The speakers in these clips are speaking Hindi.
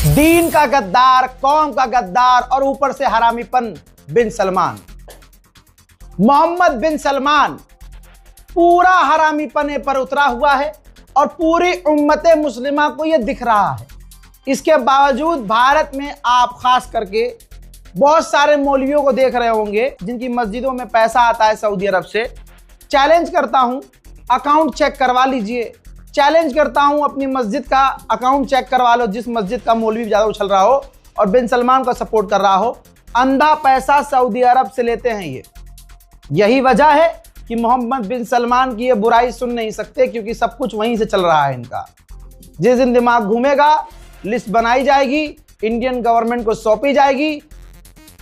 दीन का गद्दार, कौम का गद्दार और ऊपर से हरामीपन बिन सलमान। मोहम्मद बिन सलमान पूरा हरामीपने पर उतरा हुआ है और पूरी उम्मत मुस्लिमा को यह दिख रहा है। इसके बावजूद भारत में आप खास करके बहुत सारे मौलवियों को देख रहे होंगे जिनकी मस्जिदों में पैसा आता है सऊदी अरब से। चैलेंज करता हूं, अकाउंट चेक करवा लीजिए। चैलेंज करता हूं, अपनी मस्जिद का अकाउंट चेक करवा लो, जिस मस्जिद का मौलवी ज़्यादा उछल रहा हो और बिन सलमान का सपोर्ट कर रहा हो। अंधा पैसा सऊदी अरब से लेते हैं यही वजह है कि मोहम्मद बिन सलमान की ये बुराई सुन नहीं सकते, क्योंकि सब कुछ वहीं से चल रहा है इनका। जिस दिन दिमाग घूमेगा लिस्ट बनाई जाएगी, इंडियन गवर्नमेंट को सौंपी जाएगी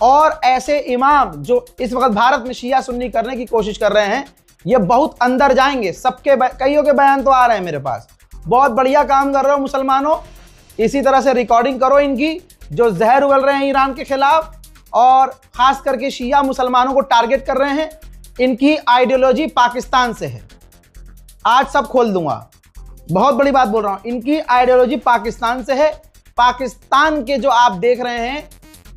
और ऐसे इमाम जो इस वक्त भारत में शिया सुन्नी करने की कोशिश कर रहे हैं ये बहुत अंदर जाएंगे। सबके कईयों के बयान तो आ रहे हैं मेरे पास। बहुत बढ़िया काम कर रहे हो मुसलमानों, इसी तरह से रिकॉर्डिंग करो इनकी, जो जहर उगल रहे हैं ईरान के खिलाफ और खास करके शिया मुसलमानों को टारगेट कर रहे हैं। इनकी आइडियोलॉजी पाकिस्तान से है, आज सब खोल दूंगा, बहुत बड़ी बात बोल रहा हूं। इनकी आइडियोलॉजी पाकिस्तान से है। पाकिस्तान के जो आप देख रहे हैं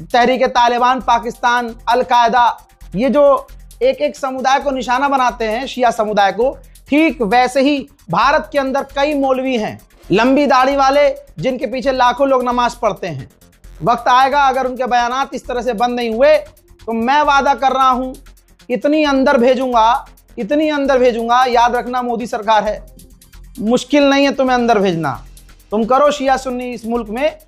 तहरीक तालिबान पाकिस्तान, अल-कायदा, ये जो एक एक समुदाय को निशाना बनाते हैं शिया समुदाय को, ठीक वैसे ही भारत के अंदर कई मौलवी हैं लंबी दाढ़ी वाले जिनके पीछे लाखों लोग नमाज पढ़ते हैं। वक्त आएगा अगर उनके बयानात इस तरह से बंद नहीं हुए तो मैं वादा कर रहा हूं इतनी अंदर भेजूंगा। याद रखना मोदी सरकार है, मुश्किल नहीं है तुम्हें अंदर भेजना। तुम करो शिया सुन्नी इस मुल्क में,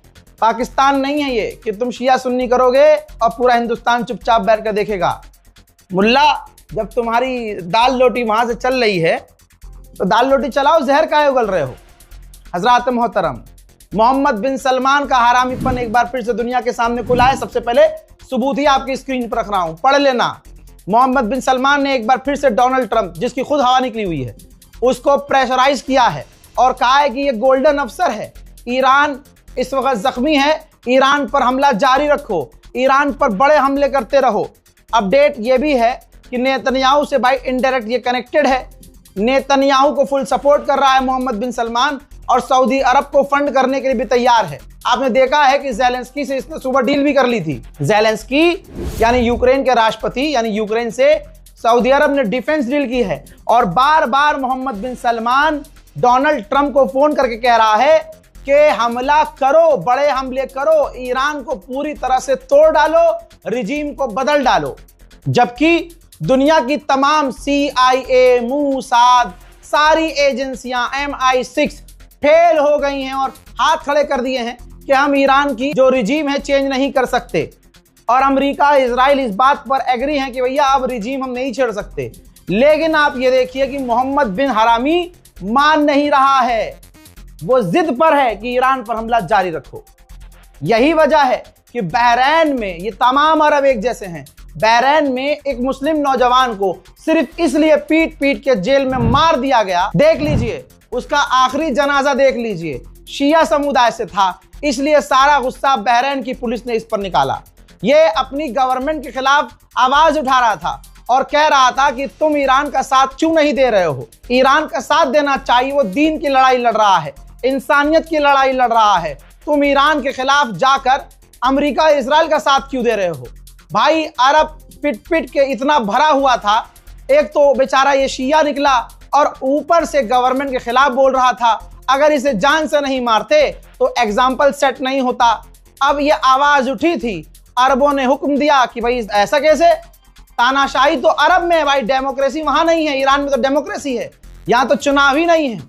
पाकिस्तान नहीं है ये कि तुम शिया सुन्नी करोगे और पूरा हिंदुस्तान चुपचाप बैठ कर देखेगा। मुल्ला, जब तुम्हारी दाल रोटी वहां से चल रही है तो दाल रोटी चलाओ, जहर काहे उगल रहे हो। हजरात मोहतरम, मोहम्मद बिन सलमान का हरामीपन एक बार फिर से दुनिया के सामने खुला है। सबसे पहले सबूत ही आपकी स्क्रीन पर रख रहा हूं, पढ़ लेना। मोहम्मद बिन सलमान ने एक बार फिर से डोनाल्ड ट्रंप, जिसकी खुद हवा निकली हुई है, उसको प्रेशराइज किया है और कहा है कि ये गोल्डन अवसर है, ईरान इस वक्त जख्मी है, ईरान पर हमला जारी रखो, ईरान पर बड़े हमले करते रहो। अपडेट ये भी है कि नेतन्याहू से भाई इनडायरेक्ट ये कनेक्टेड है। नेतन्याहू को फुल सपोर्ट कर रहा है मोहम्मद बिन सलमान और सऊदी अरब को फंड करने के लिए भी तैयार है। आपने देखा है कि ज़ेलेंस्की से इसने सुबह डील भी कर ली थी। ज़ेलेंस्की यानी यूक्रेन के राष्ट्रपति, यानी यूक्रेन से सऊदी अरब ने डिफेंस डील की है और बार बार मोहम्मद बिन सलमान डोनाल्ड ट्रंप को फोन करके कह रहा है कि हमला करो, बड़े हमले करो, ईरान को पूरी तरह से तोड़ डालो, रिजीम को बदल डालो। जबकि दुनिया की तमाम CIA, मूसाद, सारी एजेंसियां, MI6 फेल हो गई हैं और हाथ खड़े कर दिए हैं कि हम ईरान की जो रिजीम है चेंज नहीं कर सकते। और अमेरिका, इजराइल इस बात पर एग्री हैं कि भैया अब रिजीम हम नहीं छेड़ सकते। लेकिन आप ये देखिए कि मोहम्मद बिन हरामी मान नहीं रहा है, वो जिद पर है कि ईरान पर हमला जारी रखो। यही वजह है कि बहरैन में, ये तमाम अरब एक जैसे हैं, बहरैन में एक मुस्लिम नौजवान को सिर्फ इसलिए पीट पीट के जेल में मार दिया गया। देख लीजिए, उसका आखिरी जनाजा देख लीजिए, शिया समुदाय से था, इसलिए सारा गुस्सा बहरैन की पुलिस ने इस पर निकाला। ये अपनी गवर्नमेंट के खिलाफ आवाज उठा रहा था और कह रहा था कि तुम ईरान का साथ क्यों नहीं दे रहे हो, ईरान का साथ देना चाहिए, वो दीन की लड़ाई लड़ रहा है, इंसानियत की लड़ाई लड़ रहा है। तुम ईरान के खिलाफ जाकर अमेरिका, इजराइल का साथ क्यों दे रहे हो। भाई अरब पिट पिट के इतना भरा हुआ था, एक तो बेचारा ये शिया निकला और ऊपर से गवर्नमेंट के खिलाफ बोल रहा था। अगर इसे जान से नहीं मारते तो एग्जाम्पल सेट नहीं होता। अब ये आवाज उठी थी, अरबों ने हुक्म दिया कि भाई ऐसा कैसे, तानाशाही तो अरब में है भाई, डेमोक्रेसी वहां नहीं है। ईरान में तो डेमोक्रेसी है, यहां तो चुनाव ही नहीं है।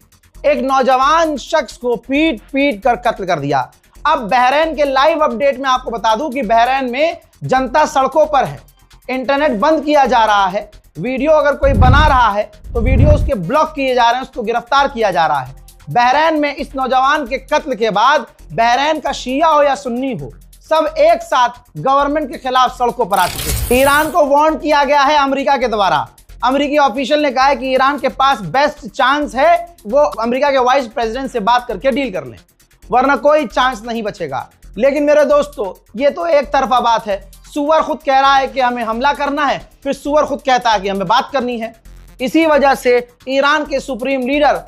एक नौजवान शख्स को पीट पीट कर कत्ल कर दिया। अब बहरैन के लाइव अपडेट में आपको बता दूं कि बहरैन में जनता सड़कों पर है, इंटरनेट बंद किया जा रहा है, वीडियो अगर कोई बना रहा है तो वीडियो उसके ब्लॉक किए जा रहे हैं, उसको गिरफ्तार किया जा रहा है। बहरैन में इस नौजवान के कत्ल के बाद बहरैन का शिया हो या सुन्नी हो, सब एक साथ गवर्नमेंट के खिलाफ सड़कों पर आ चुके। ईरान को वार्न किया गया है अमेरिका के द्वारा। अमेरिकी ऑफिशियल ने कहा है कि ईरान के पास बेस्ट चांस है वो अमेरिका के वाइस प्रेसिडेंट से बात करके डील कर लें, वरना कोई चांस नहीं बचेगा। लेकिन मेरे दोस्तों, ये तो एक तरफा बात है। सुअर खुद कह रहा है कि हमें हमला करना है, फिर सुअर खुद कहता है कि हमें बात करनी है। इसी वजह से ईरान के सुप्रीम लीडर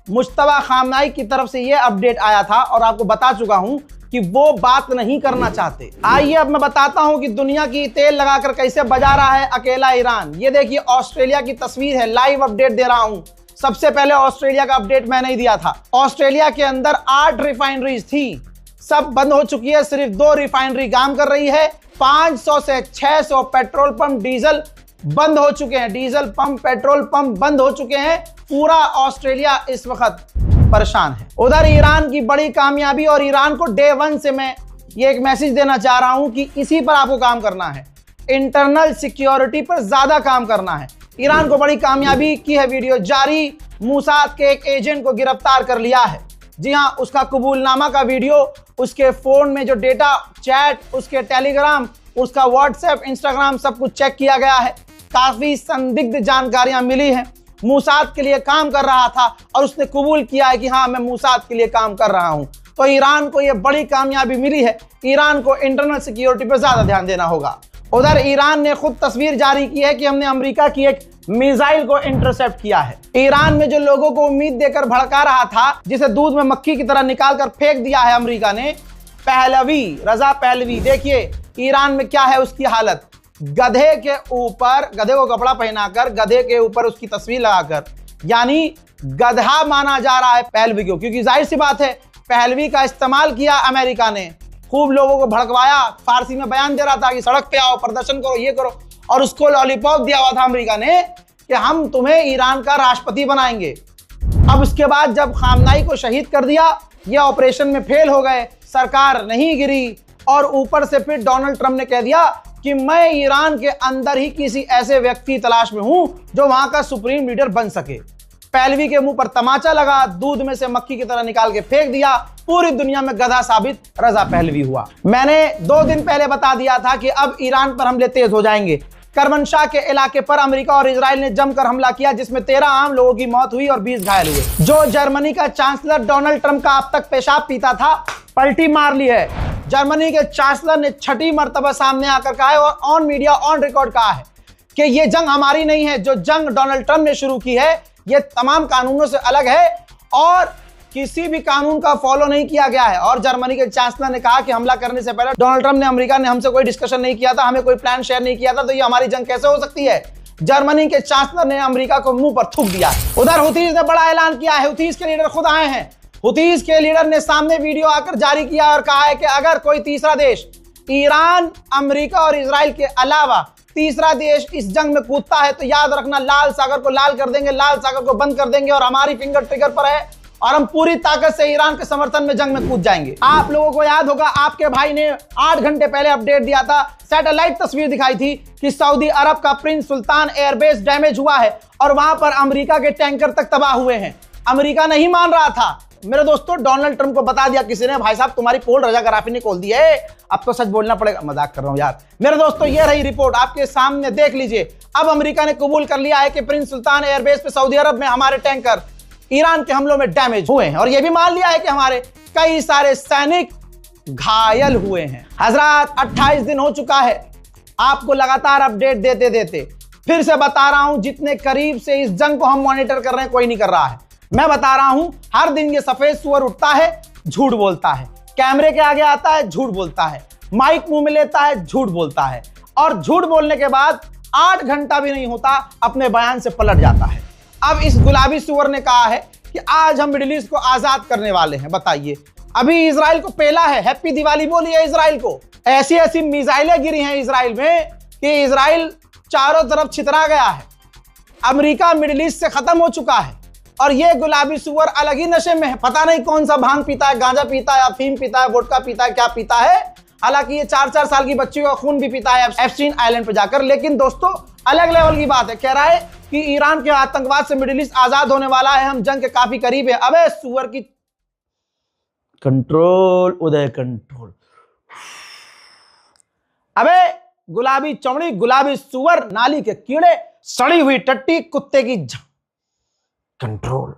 मुज्तबा खामनाई की तरफ से यह अपडेट आया था और आपको बता चुका हूं कि वो बात नहीं करना चाहते। आइए अब मैं बताता हूं कि दुनिया की तेल लगाकर कैसे बजा रहा है अकेला ईरान। ये देखिए ऑस्ट्रेलिया की तस्वीर है, लाइव अपडेट दे रहा हूं। सबसे पहले ऑस्ट्रेलिया का अपडेट मैंने ही दिया था। ऑस्ट्रेलिया के अंदर 8 रिफाइनरीज थी, सब बंद हो चुकी है, सिर्फ 2 रिफाइनरी काम कर रही है। 500 से 600 पेट्रोल पंप डीजल बंद हो चुके हैं, डीजल पंप पेट्रोल पंप बंद हो चुके हैं। पूरा ऑस्ट्रेलिया इस वक्त परेशान है। उधर ईरान की बड़ी कामयाबी, और ईरान को डे 1 से मैं ये एक मैसेज देना चाह रहा हूं कि इसी पर आपको काम करना है, इंटरनल सिक्योरिटी पर ज्यादा काम करना है। ईरान को बड़ी कामयाबी की है वीडियो जारी, मूसाद के एक एजेंट को गिरफ्तार कर लिया है। जी हां, उसका कबूलनामा का वीडियो, उसके फोन में जो डेटा चैट, उसके टेलीग्राम, उसका व्हाट्सएप, इंस्टाग्राम सब कुछ चेक किया गया है। काफी संदिग्ध जानकारियां मिली हैं। मूसाद के लिए काम कर रहा था और उसने कबूल किया है कि हाँ मैं मूसाद के लिए काम कर रहा हूं। तो ईरान को यह बड़ी कामयाबी मिली है। ईरान को इंटरनल सिक्योरिटी पर ज्यादा ध्यान देना होगा। उधर ईरान ने खुद तस्वीर जारी की है कि हमने अमेरिका की एक मिसाइल को इंटरसेप्ट किया है। ईरान में जो लोगों को उम्मीद देकर भड़का रहा था, जिसे दूध में मक्खी की तरह निकाल कर फेंक दिया है अमेरिका ने, पहलवी, रजा पहलवी, देखिए ईरान में क्या है उसकी हालत। गधे के ऊपर, गधे को कपड़ा पहनाकर, गधे के ऊपर उसकी तस्वीर लगाकर, यानी गधा माना जा रहा है पहलवी को, क्योंकि जाहिर सी बात है पहलवी का इस्तेमाल किया अमेरिका ने, खूब लोगों को भड़कवाया, फारसी में बयान दे रहा था कि सड़क पे आओ, प्रदर्शन करो, ये करो, और उसको लॉलीपॉप दिया हुआ था अमेरिका ने कि हम तुम्हें ईरान का राष्ट्रपति बनाएंगे। अब उसके बाद जब खामनाई को शहीद कर दिया, ये ऑपरेशन में फेल हो गए, सरकार नहीं गिरी, और ऊपर से फिर डोनाल्ड ट्रंप ने कह दिया कि मैं ईरान के अंदर ही किसी ऐसे व्यक्ति तलाश में हूं जो वहां का सुप्रीम लीडर बन सके। पहलवी के मुंह पर तमाचा लगा, दूध में से मक्खी की तरह निकाल के फेंक दिया, पूरी दुनिया में गधा साबित रजा पहलवी हुआ। मैंने 2 दिन पहले बता दिया था कि अब ईरान पर हमले तेज हो जाएंगे। करमनशाह के इलाके पर अमेरिका और इजराइल ने जमकर हमला किया, जिसमें 13 आम लोगों की मौत हुई और 20 घायल हुए। जो जर्मनी का चांसलर डोनाल्ड ट्रंप का अब तक पेशाब पीता था, पलटी मार ली है। जर्मनी के चांसलर ने 6ठी मर्तबा सामने आकर कहा है और ऑन मीडिया ऑन रिकॉर्ड कहा है कि ये जंग हमारी नहीं है, जो जंग डोनाल्ड ट्रंप ने शुरू की है ये तमाम कानूनों से अलग है और किसी भी कानून का फॉलो नहीं किया गया है। और जर्मनी के चांसलर ने कहा कि हमला करने से पहले डोनाल्ड ट्रंप ने, अमेरिका ने हमसे कोई डिस्कशन नहीं किया था, हमें कोई प्लान शेयर नहीं किया था, तो ये हमारी जंग कैसे हो सकती है। जर्मनी के चांसलर ने अमेरिका को मुंह पर थूक दिया। उधर हुतीज ने बड़ा ऐलान किया है, हुतीज के लीडर खुद आए हैं। हुतीज के लीडर ने सामने वीडियो आकर जारी किया और कहा है कि अगर कोई तीसरा देश, ईरान, अमेरिका और इजराइल के अलावा तीसरा देश इस जंग में कूदता है तो याद रखना लाल सागर को लाल कर देंगे, लाल सागर को बंद कर देंगे, और हमारी फिंगर ट्रिगर पर है और हम पूरी ताकत से ईरान के समर्थन में जंग में कूद जाएंगे। आप लोगों को याद होगा आपके भाई ने 8 घंटे पहले अपडेट दिया था, सैटेलाइट तस्वीर दिखाई थी कि सऊदी अरब का प्रिंस सुल्तान एयरबेस डैमेज हुआ है और वहां पर अमेरिका के टैंकर तक तबाह हुए हैं। अमेरिका नहीं मान रहा था। मेरे दोस्तों, डोनाल्ड ट्रंप को बता दिया किसी ने, भाई साहब तुम्हारी पोल रजा गराफी ने खोल दी है, अब तो सच बोलना पड़ेगा। मजाक कर रहा हूं यार। मेरे दोस्तों, ये रही रिपोर्ट आपके सामने, देख लीजिए। अब अमेरिका ने कबूल कर लिया है कि प्रिंस सुल्तान एयरबेस पे सऊदी अरब में हमारे टैंकर ईरान के हमलों में डैमेज हुए हैं, और यह भी मान लिया है कि हमारे कई सारे सैनिक घायल हुए हैं। हजरात, 28 दिन हो चुका है आपको लगातार अपडेट देते देते। फिर से बता रहा हूं, जितने करीब से इस जंग को हम मॉनिटर कर रहे हैं कोई नहीं कर रहा है। मैं बता रहा हूं, हर दिन ये सफेद सुअर उठता है, झूठ बोलता है, कैमरे के आगे आता है, झूठ बोलता है, माइक मुंह में लेता है, झूठ बोलता है, और झूठ बोलने के बाद 8 घंटा भी नहीं होता अपने बयान से पलट जाता है। अब इस गुलाबी सुअर ने कहा है कि आज हम मिडिल ईस्ट को आजाद करने वाले हैं। बताइए, अभी इजराइल को पेला है, हैप्पी दिवाली बोली है इजराइल को। ऐसी ऐसी मिसाइलें गिरी हैं इजराइल में कि इजराइल चारों तरफ छितरा गया है। अमेरिका मिडिल ईस्ट से खत्म हो चुका है और ये गुलाबी सुअर अलग ही नशे में है। पता नहीं कौन सा भांग पीता है, गांजा पीता है, अफीम पीता है, वोडका पीता है, क्या पीता है। हालांकि ये 4-4 साल की बच्ची का खून भी पीता है एप्स्टीन आइलैंड पे जाकर। लेकिन दोस्तों, अलग लेवल की बात है। कह रहा है कि ईरान के आतंकवाद से मिडिल ईस्ट आजाद होने वाला है, हम जंग के काफी करीब है। अबे सुअर की कंट्रोल, उदय कंट्रोल। अबे गुलाबी चमड़ी, गुलाबी सुअर, नाली के कीड़े, सड़ी हुई टट्टी, कुत्ते की कंट्रोल।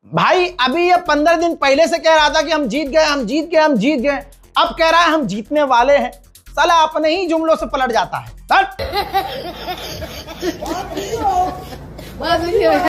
भाई अभी ये 15 दिन पहले से कह रहा था कि हम जीत गए, हम जीत गए, हम जीत गए। अब कह रहा है हम जीतने वाले हैं। साला अपने ही जुमलों से पलट जाता है।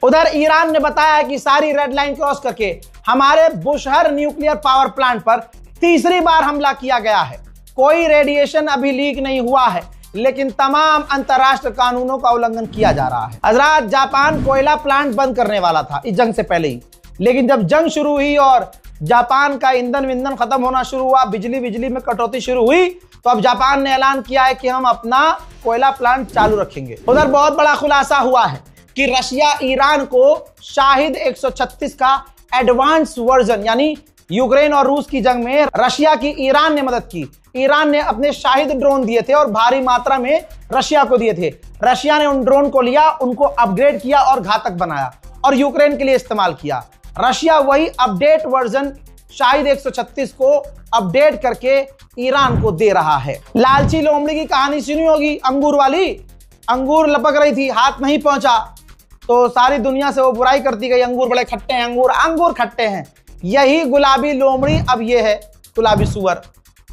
उधर ईरान ने बताया कि सारी रेड लाइन क्रॉस करके हमारे बुशहर न्यूक्लियर पावर प्लांट पर तीसरी बार हमला किया गया है। कोई रेडिएशन अभी लीक नहीं हुआ है, लेकिन तमाम अंतरराष्ट्रीय कानूनों का उल्लंघन किया जा रहा है। हजरात, जापान कोयला प्लांट बंद करने वाला था इस जंग से पहले ही, लेकिन जब जंग शुरू हुई और जापान का ईंधन खत्म होना शुरू हुआ, बिजली में कटौती शुरू हुई, तो अब जापान ने ऐलान किया है कि हम अपना कोयला प्लांट चालू रखेंगे। उधर बहुत बड़ा खुलासा हुआ है कि रशिया ईरान को शाहिद 136 का एडवांस वर्जन, यानी यूक्रेन और रूस की जंग में रशिया की ईरान ने मदद की। ईरान ने अपने शाहिद ड्रोन दिए थे और भारी मात्रा में रशिया को दिए थे। रशिया ने उन ड्रोन को लिया, उनको अपग्रेड किया और घातक बनाया और यूक्रेन के लिए इस्तेमाल किया। रशिया वही अपडेट वर्जन शाहिद 136 को अपडेट करके ईरान को दे रहा है। लालची लोमड़ी की कहानी सुनी होगी, अंगूर वाली। अंगूर लपक रही थी, हाथ नहीं पहुंचा, तो सारी दुनिया से वो बुराई करती गई, अंगूर बड़े खट्टे हैं, अंगूर खट्टे हैं। यही गुलाबी लोमड़ी अब ये है, गुलाबी सुअर।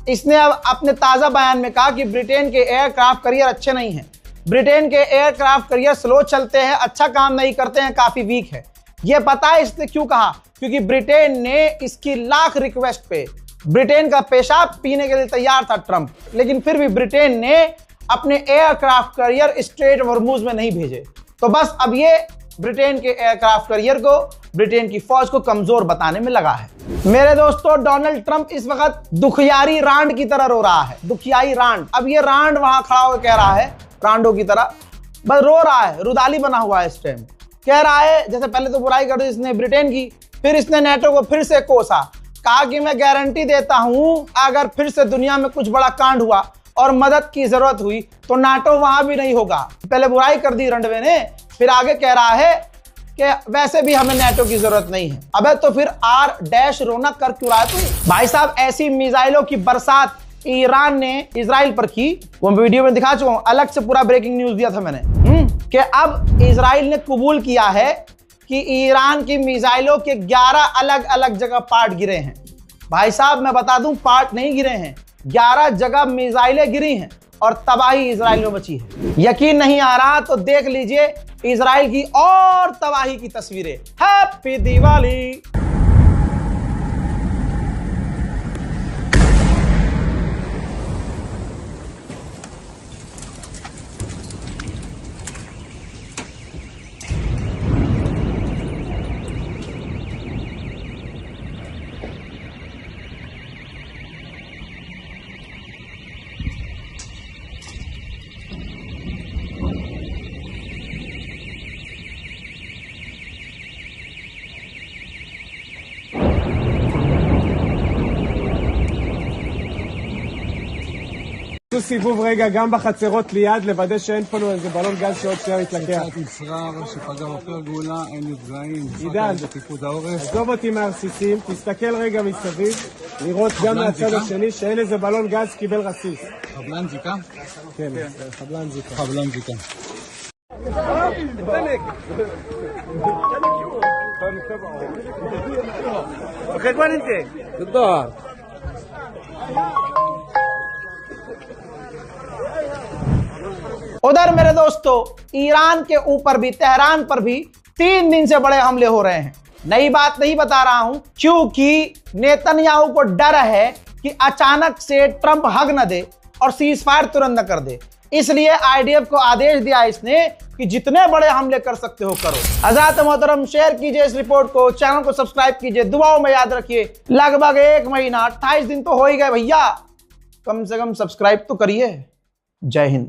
इसने अब अपने ताजा बयान में कहा कि ब्रिटेन के एयरक्राफ्ट करियर अच्छे नहीं हैं, ब्रिटेन के एयरक्राफ्ट करियर स्लो चलते हैं, अच्छा काम नहीं करते हैं, काफी वीक है। ये पता है इसने क्यों कहा? क्योंकि ब्रिटेन ने इसकी लाख रिक्वेस्ट पे, ब्रिटेन का पेशाब पीने के लिए तैयार था ट्रंप, लेकिन फिर भी ब्रिटेन ने अपने एयरक्राफ्ट करियर स्ट्रेट हॉर्मुज में नहीं भेजे। तो बस अब ये ब्रिटेन के एयरक्राफ्ट करियर को, ब्रिटेन की फौज को कमजोर बताने में लगा है। मेरे दोस्तों, डोनाल्ड ट्रंप इस वक्त दुखियारी रांड की तरह रो रहा है, दुखियारी रांड। अब ये रांड वहां खड़ा होकर कह रहा है, रांडो की तरह बस रो रहा है, रुदाली बना हुआ है इस टाइम। कह रहा है, जैसे पहले तो बुराई कर दी इसने ब्रिटेन की, फिर इसने नेटो को फिर से कोसा, कहा कि मैं गारंटी देता हूं अगर फिर से दुनिया में कुछ बड़ा कांड हुआ और मदद की जरूरत हुई तो नाटो वहां भी नहीं होगा। पहले बुराई कर दी रंडवे ने, फिर आगे कह रहा है कि वैसे भी हमें नेटो की जरूरत नहीं है। अबे तो फिर R- रोना कर क्यों रहा है तू? भाई साहब, ऐसी मिसाइलों की बरसात ईरान ने इजराइल पर की, वो वीडियो में दिखा चुका हूं, अलग से पूरा ब्रेकिंग न्यूज दिया था मैंने, कि अब इजराइल ने कबूल किया है कि ईरान की मिसाइलों के 11 अलग अलग जगह पार्ट गिरे हैं। भाई साहब, मैं बता दूं, पार्ट नहीं गिरे हैं, 11 जगह मिसाइलें गिरी हैं और तबाही इजराइल में मची है। यकीन नहीं आ रहा तो देख लीजिए इजराइल की और तबाही की तस्वीरें। हैप्पी दिवाली। סיבוב רגע גם בחצרות ליד, לוודא שאין פה איזה בלון גז שעוד שנייה מתלקח. יצחק שפגע בפרגולה, אין נפגעים. עידן, בפיקוד העורף. עזוב אותי מהרסיסים, תסתכל רגע מסביב, לראות גם מהצד השני שאין איזה בלון גז קיבל רסיס. חבלן זיקה? כן, חבלן זיקה. חבלן זיקה. חדואן אינטה. תודה. उधर मेरे दोस्तों, ईरान के ऊपर भी, तेहरान पर भी 3 दिन से बड़े हमले हो रहे हैं। नई बात नहीं बता रहा हूं, क्योंकि नेतन्याहू को डर है कि अचानक से ट्रंप हग न दे और सीज फायर तुरंत न कर दे। इसलिए IDF को आदेश दिया इसने कि जितने बड़े हमले कर सकते हो करो। हज़रात मोहतरम, शेयर कीजिए इस रिपोर्ट को, चैनल को सब्सक्राइब कीजिए, दुआओं में याद रखिए। लगभग 1 महीना 28 दिन तो हो ही गए भैया, कम से कम सब्सक्राइब तो करिए। जय हिंद।